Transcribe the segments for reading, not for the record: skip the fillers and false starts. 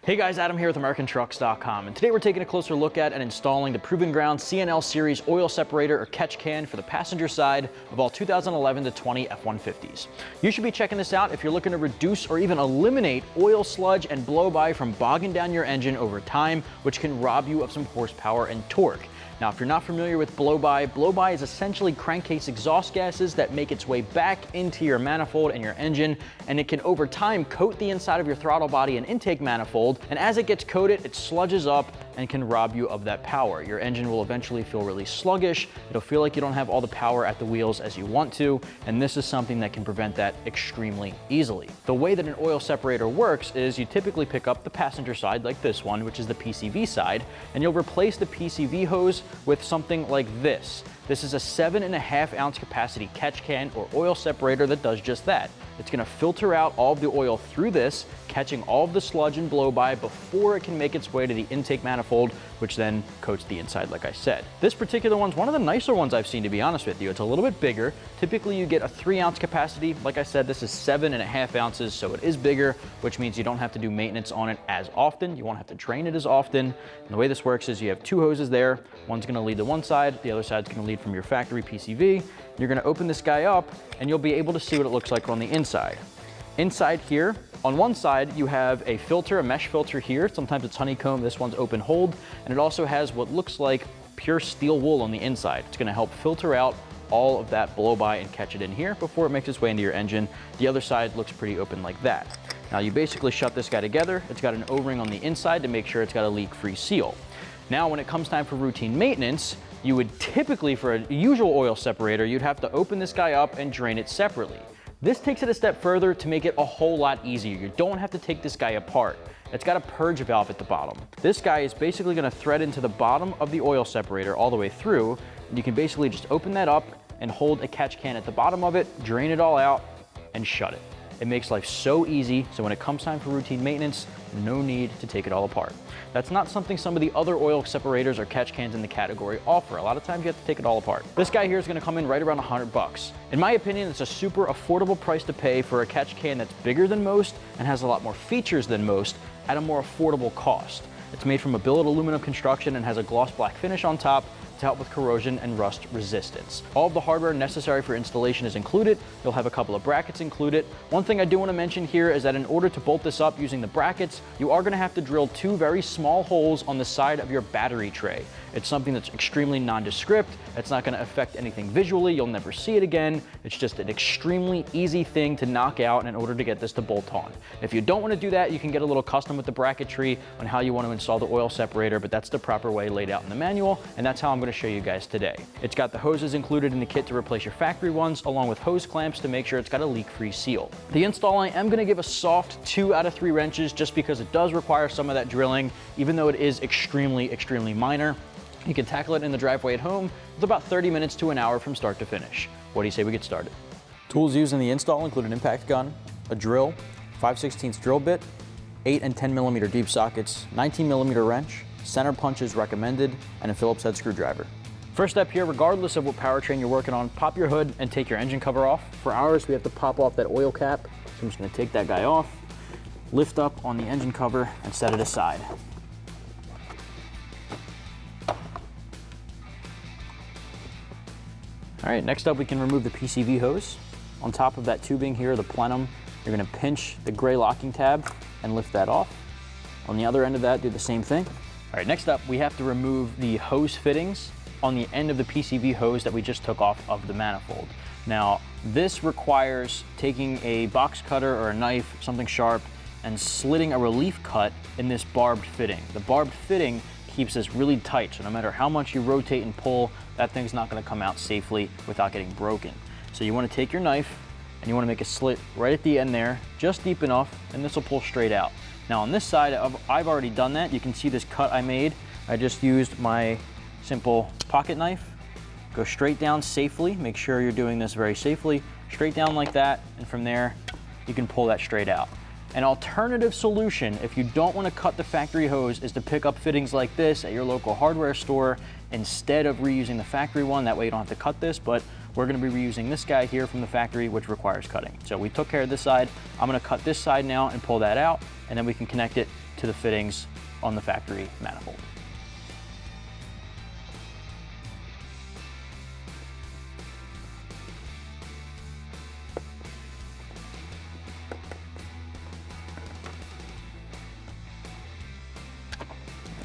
Hey guys, Adam here with AmericanTrucks.com, and today we're taking a closer look at and installing the Proven Ground CNL Series oil separator or catch can for the passenger side of all 2011 to 20 F-150s. You should be checking this out if you're looking to reduce or even eliminate oil sludge and blow-by from bogging down your engine over time, which can rob you of some horsepower and torque. Now, if you're not familiar with blow-by is essentially crankcase exhaust gases that make its way back into your manifold and your engine, and it can over time coat the inside of your throttle body and intake manifold, and as it gets coated, it sludges up and can rob you of that power. Your engine will eventually feel really sluggish. It'll feel like you don't have all the power at the wheels as you want to, and this is something that can prevent that extremely easily. The way that an oil separator works is you typically pick up the passenger side like this one, which is the PCV side, and you'll replace the PCV hose with something like this. This is a 7.5 ounce capacity catch can or oil separator that does just that. It's gonna filter out all of the oil through this, catching all of the sludge and blow-by before it can make its way to the intake manifold, which then coats the inside like I said. This particular one's one of the nicer ones I've seen, to be honest with you. It's a little bit bigger. Typically you get a 3 ounce capacity. Like I said, this is 7.5 ounces, so it is bigger, which means you don't have to do maintenance on it as often. You won't have to drain it as often. And the way this works is you have two hoses there. One's gonna lead to one side, the other side's gonna lead from your factory PCV. You're gonna open this guy up and you'll be able to see what it looks like on the inside. Inside here, on one side, you have a filter, a mesh filter here. Sometimes it's honeycomb, this one's open hold, and it also has what looks like pure steel wool on the inside. It's gonna help filter out all of that blow-by and catch it in here before it makes its way into your engine. The other side looks pretty open like that. Now you basically shut this guy together. It's got an O-ring on the inside to make sure it's got a leak-free seal. Now when it comes time for routine maintenance, you would typically, for a usual oil separator, you'd have to open this guy up and drain it separately. This takes it a step further to make it a whole lot easier. You don't have to take this guy apart. It's got a purge valve at the bottom. This guy is basically gonna thread into the bottom of the oil separator all the way through. You can basically just open that up and hold a catch can at the bottom of it, drain it all out, and shut it. It makes life so easy, so when it comes time for routine maintenance, no need to take it all apart. That's not something some of the other oil separators or catch cans in the category offer. A lot of times you have to take it all apart. This guy here is gonna come in right around 100 bucks. In my opinion, it's a super affordable price to pay for a catch can that's bigger than most and has a lot more features than most at a more affordable cost. It's made from a billet aluminum construction and has a gloss black finish on top to help with corrosion and rust resistance. All of the hardware necessary for installation is included. You'll have a couple of brackets included. One thing I do want to mention here is that in order to bolt this up using the brackets, you are going to have to drill two very small holes on the side of your battery tray. It's something that's extremely nondescript. It's not going to affect anything visually. You'll never see it again. It's just an extremely easy thing to knock out in order to get this to bolt on. If you don't want to do that, you can get a little custom with the bracketry on how you want to install the oil separator, but that's the proper way laid out in the manual, and that's how I'm going to show you guys today. It's got the hoses included in the kit to replace your factory ones, along with hose clamps to make sure it's got a leak-free seal. The install, I am going to give a soft 2 out of 3 wrenches just because it does require some of that drilling, even though it is extremely minor. You can tackle it in the driveway at home. It's about 30 minutes to an hour from start to finish. What do you say we get started? Tools used in the install include an impact gun, a drill, 5/16 drill bit, 8 and 10 millimeter deep sockets, 19 millimeter wrench, center punches recommended, and a Phillips head screwdriver. First step here, regardless of what powertrain you're working on, pop your hood and take your engine cover off. For ours, we have to pop off that oil cap. So I'm just gonna take that guy off, lift up on the engine cover, and set it aside. All right, next up we can remove the PCV hose. On top of that tubing here, the plenum, you're gonna pinch the gray locking tab and lift that off. On the other end of that, do the same thing. All right, next up, we have to remove the hose fittings on the end of the PCV hose that we just took off of the manifold. Now, this requires taking a box cutter or a knife, something sharp, and slitting a relief cut in this barbed fitting. The barbed fitting keeps this really tight, so no matter how much you rotate and pull, that thing's not gonna come out safely without getting broken. So you wanna take your knife and you wanna make a slit right at the end there, just deep enough, and this will pull straight out. Now on this side, I've already done that. You can see this cut I made. I just used my simple pocket knife. Go straight down safely. Make sure you're doing this very safely. Straight down like that, and from there, you can pull that straight out. An alternative solution, if you don't want to cut the factory hose, is to pick up fittings like this at your local hardware store instead of reusing the factory one. That way you don't have to cut this, but we're going to be reusing this guy here from the factory, which requires cutting. So we took care of this side. I'm going to cut this side now and pull that out, and then we can connect it to the fittings on the factory manifold.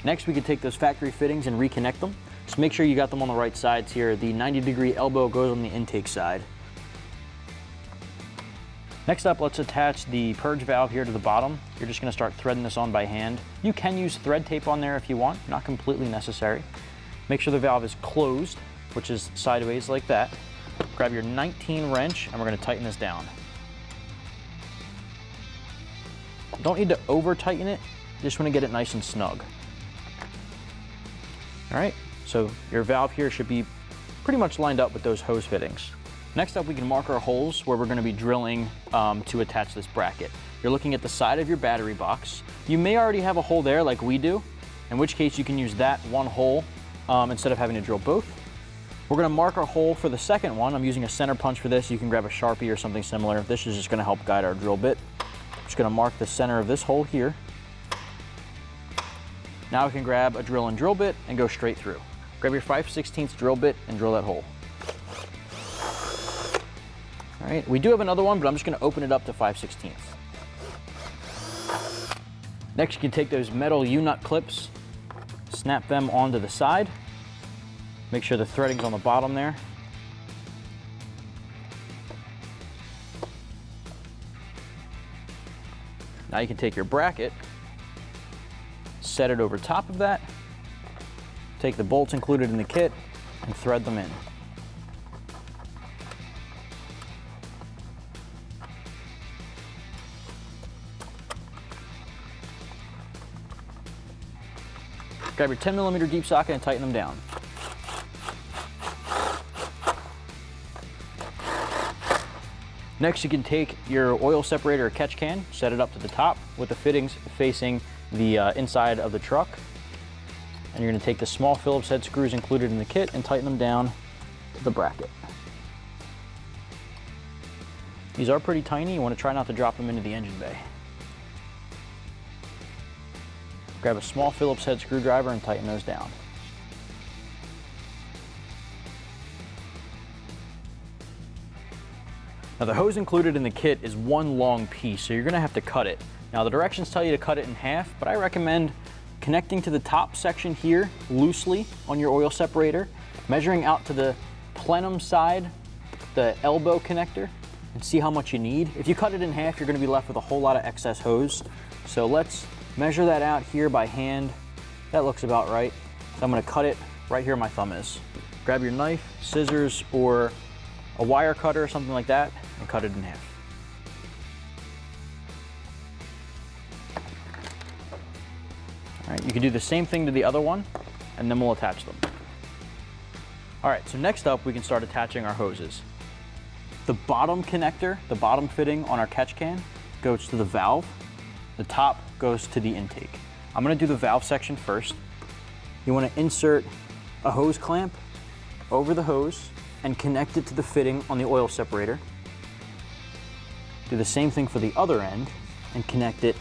Next, we can take those factory fittings and reconnect them. So make sure you got them on the right sides here. The 90-degree elbow goes on the intake side. Next up, let's attach the purge valve here to the bottom. You're just gonna start threading this on by hand. You can use thread tape on there if you want, not completely necessary. Make sure the valve is closed, which is sideways like that. Grab your 19 wrench and we're gonna tighten this down. Don't need to over tighten it, just wanna get it nice and snug. All right, so your valve here should be pretty much lined up with those hose fittings. Next up, we can mark our holes where we're gonna be drilling to attach this bracket. You're looking at the side of your battery box. You may already have a hole there like we do, in which case you can use that one hole instead of having to drill both. We're gonna mark our hole for the second one. I'm using a center punch for this. You can grab a Sharpie or something similar. This is just gonna help guide our drill bit. Just gonna mark the center of this hole here. Now we can grab a drill and drill bit and go straight through. Grab your 5/16 drill bit and drill that hole. All right, we do have another one, but I'm just gonna open it up to 5/16. Next, you can take those metal U-nut clips, snap them onto the side. Make sure the threading's on the bottom there. Now you can take your bracket, set it over top of that, take the bolts included in the kit, and thread them in. Grab your 10mm deep socket and tighten them down. Next, you can take your oil separator or catch can, set it up to the top with the fittings facing the inside of the truck. And you're gonna take the small Phillips head screws included in the kit and tighten them down to the bracket. These are pretty tiny. You wanna try not to drop them into the engine bay. Grab a small Phillips head screwdriver and tighten those down. Now the hose included in the kit is one long piece, so you're gonna have to cut it. Now the directions tell you to cut it in half, but I recommend connecting to the top section here loosely on your oil separator, measuring out to the plenum side, the elbow connector, and see how much you need. If you cut it in half, you're gonna be left with a whole lot of excess hose. So let's measure that out here by hand. That looks about right. So I'm gonna cut it right here where my thumb is. Grab your knife, scissors, or a wire cutter or something like that, and cut it in half. All right, you can do the same thing to the other one, and then we'll attach them. All right, so next up, we can start attaching our hoses. The bottom connector, the bottom fitting on our catch can, goes to the valve. The top goes to the intake. I'm gonna do the valve section first. You wanna insert a hose clamp over the hose and connect it to the fitting on the oil separator. Do the same thing for the other end and connect it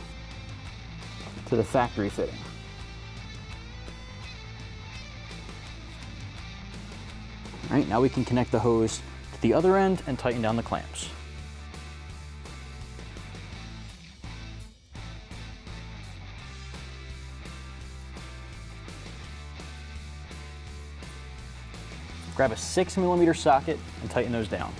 to the factory fitting. All right, now we can connect the hose to the other end and tighten down the clamps. Grab a 6mm socket and tighten those down.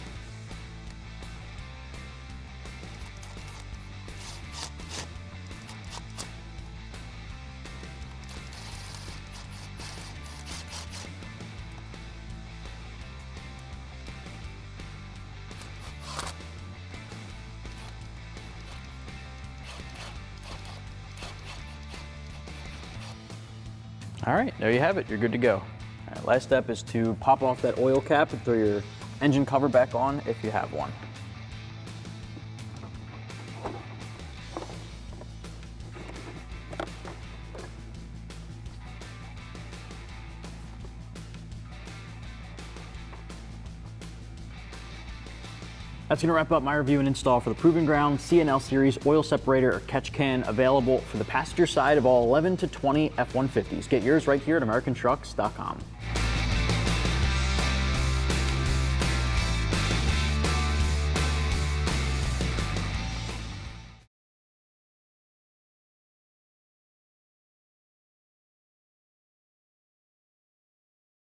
All right, there you have it, you're good to go. All right, last step is to pop off that oil cap and throw your engine cover back on if you have one. That's going to wrap up my review and install for the Proving Ground C&L Series oil separator or catch can, available for the passenger side of all 11 to 20 F-150s. Get yours right here at AmericanTrucks.com.